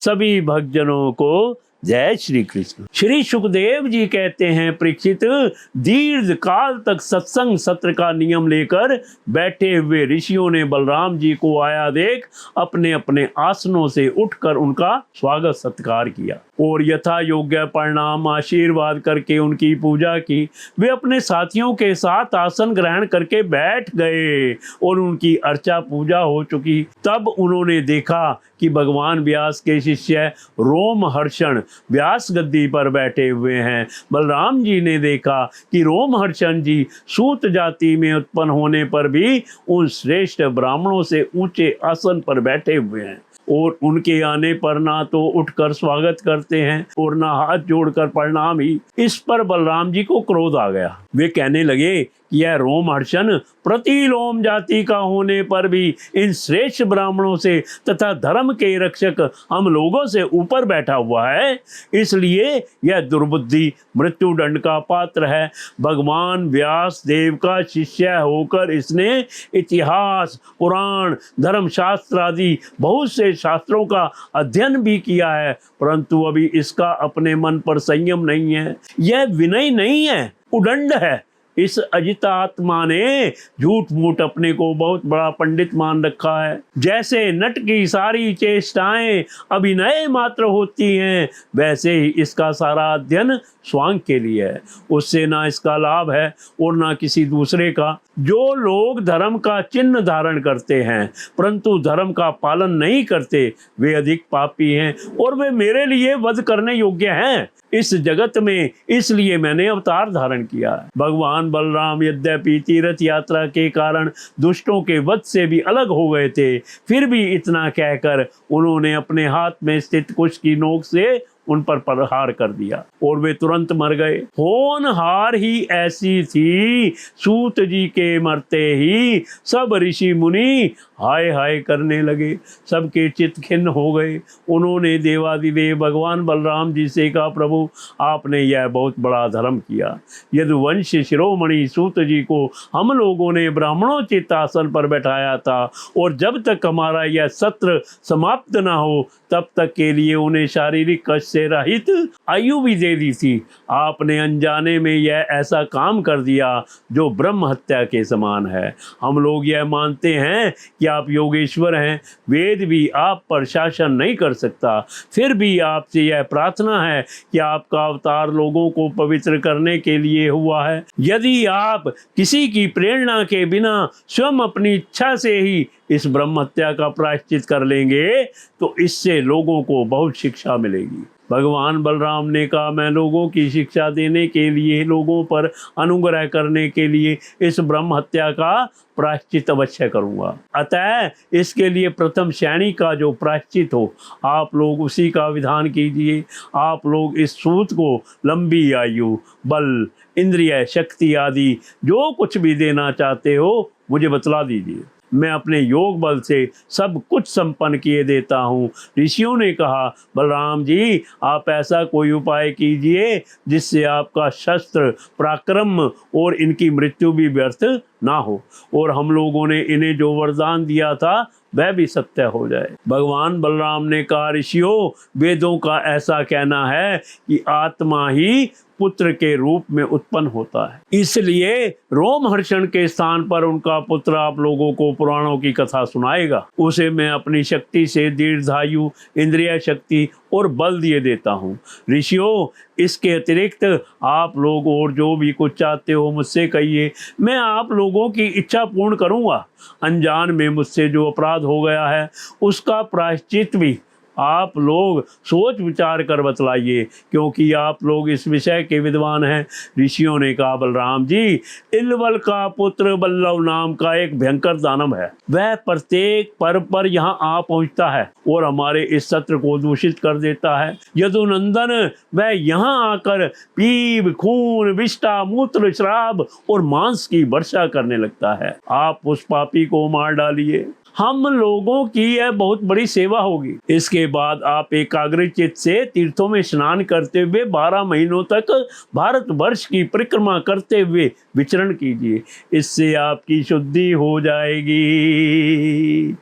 सभी भक्तजनों को जय श्री कृष्ण। श्री सुखदेव जी कहते हैं, परीक्षित, दीर्घ काल तक सत्संग सत्र का नियम लेकर बैठे हुए ऋषियों ने बलराम जी को आया देख अपने अपने आसनों से उठकर उनका स्वागत सत्कार किया और यथा योग्य प्रणाम आशीर्वाद करके उनकी पूजा की। वे अपने साथियों के साथ आसन ग्रहण करके बैठ गए और उनकी अर्चा पूजा हो चुकी। तब उन्होंने देखा कि भगवान व्यास के शिष्य रोमहर्षण व्यास गद्दी पर बैठे हुए हैं। बलराम जी ने देखा कि रोमहर्षण जी सूत जाति में उत्पन्न होने पर भी उन श्रेष्ठ ब्राह्मणों से ऊंचे आसन पर बैठे हुए हैं और उनके आने पर ना तो उठकर स्वागत करते हैं और ना हाथ जोड़कर प्रणाम ही। इस पर बलराम जी को क्रोध आ गया। वे कहने लगे कि यह रोमहर्षण प्रतिलोम जाति का होने पर भी इन श्रेष्ठ ब्राह्मणों से तथा धर्म के रक्षक हम लोगों से ऊपर बैठा हुआ है, इसलिए यह दुर्बुद्धि मृत्यु दंड का पात्र है। भगवान व्यास देव का शिष्य होकर इसने इतिहास, पुराण, धर्मशास्त्र आदि बहुत से शास्त्रों का अध्ययन भी किया है, परंतु अभी इसका अपने मन पर संयम नहीं है। यह विनय नहीं है, उदंड है। इस अजितात्मा ने झूठ मूठ अपने को बहुत बड़ा पंडित मान रखा है। जैसे नट की सारी चेष्टाएं अभिनय मात्र होती हैं, वैसे ही इसका सारा अध्ययन स्वांग के लिए है। उससे ना इसका लाभ है और ना किसी दूसरे का। जो लोग धर्म का चिन्ह धारण करते हैं परंतु धर्म का पालन नहीं करते, वे अधिक पापी हैं और वे मेरे लिए वध करने योग्य हैं इस जगत में। इसलिए मैंने अवतार धारण किया है। भगवान बलराम यद्यपि तीर्थ यात्रा के कारण दुष्टों के वध से भी अलग हो गए थे, फिर भी इतना कहकर उन्होंने अपने हाथ में स्थित कुश की नोक से उन पर प्रहार कर दिया और वे तुरंत मर गए। होनहार ही ऐसी थी, सूत जी के मरते ही सब ऋषि मुनि हाय हाय करने लगे। सबके चित्त खिन्न हो गए। उन्होंने देवादिदेव भगवान बलराम जी से कहा, प्रभु आपने यह बहुत बड़ा धर्म किया। यदुवंश शिरोमणि सूत जी को हम लोगों ने ब्राह्मणोचित आसन पर बैठाया था और जब तक हमारा यह सत्र समाप्त न हो तब तक के लिए उन्हें शारीरिक कष्ट से रहित आयु भी दे दी थी। आपने अनजाने में यह ऐसा काम कर दिया जो ब्रह्म हत्या के समान है। हम लोग यह मानते हैं कि आप योगेश्वर हैं, वेद भी आप पर शासन नहीं कर सकता, फिर भी आपसे यह प्रार्थना है कि आपका अवतार लोगों को पवित्र करने के लिए हुआ है। यदि आप किसी की प्रेरणा के बिना स्वयं अपनी इच्छा से ही इस ब्रह्म हत्या का प्रायश्चित कर लेंगे तो इससे लोगों को बहुत शिक्षा मिलेगी। भगवान बलराम ने कहा, मैं लोगों की शिक्षा देने के लिए, लोगों पर अनुग्रह करने के लिए इस ब्रह्म हत्या का प्रायश्चित अवश्य करूंगा। अतः इसके लिए प्रथम श्रेणी का जो प्रायश्चित हो आप लोग उसी का विधान कीजिए। आप लोग इस सूत को लंबी आयु, बल, इंद्रिय शक्ति आदि जो कुछ भी देना चाहते हो मुझे बतला दीजिए। मैं अपने योग बल से सब कुछ संपन्न किए देता हूँ। ऋषियों ने कहा, बलराम जी आप ऐसा कोई उपाय कीजिए जिससे आपका शस्त्र पराक्रम और इनकी मृत्यु भी व्यर्थ ना हो और हम लोगों ने इन्हें जो वरदान दिया था वह भी सत्य हो जाए। भगवान बलराम ने कहा, ऋषियों वेदों का ऐसा कहना है कि आत्मा ही पुत्र के रूप में उत्पन्न होता है, इसलिए रोमहर्षण के स्थान पर उनका पुत्र आप लोगों को पुराणों की कथा सुनाएगा। उसे मैं अपनी शक्ति से दीर्घायु, इंद्रिय शक्ति और बल दिए देता हूँ। ऋषियों इसके अतिरिक्त आप लोग और जो भी कुछ चाहते हो मुझसे कहिए, मैं आप लोगों की इच्छा पूर्ण करूँगा। अनजान में मुझसे जो अपराध हो गया है उसका प्रायश्चित भी आप लोग सोच विचार कर बतलाइए, क्योंकि आप लोग इस विषय के विद्वान हैं। ऋषियों ने कहा, बलराम जी इलवल का पुत्र बल्लव नाम का एक भयंकर दानव है। वह प्रत्येक पर्व पर यहाँ आ पहुँचता है और हमारे इस सत्र को दूषित कर देता है। यदुनंदन वह यहाँ आकर पीप, खून, विष्ठा, मूत्र, श्राप और मांस की वर्षा करने लगता है। आप उस पापी को मार डालिए, हम लोगों की यह बहुत बड़ी सेवा होगी। इसके बाद आप एकाग्रचित्त से तीर्थों में स्नान करते हुए 12 महीनों तक भारतवर्ष की परिक्रमा करते हुए विचरण कीजिए। इससे आपकी शुद्धि हो जाएगी।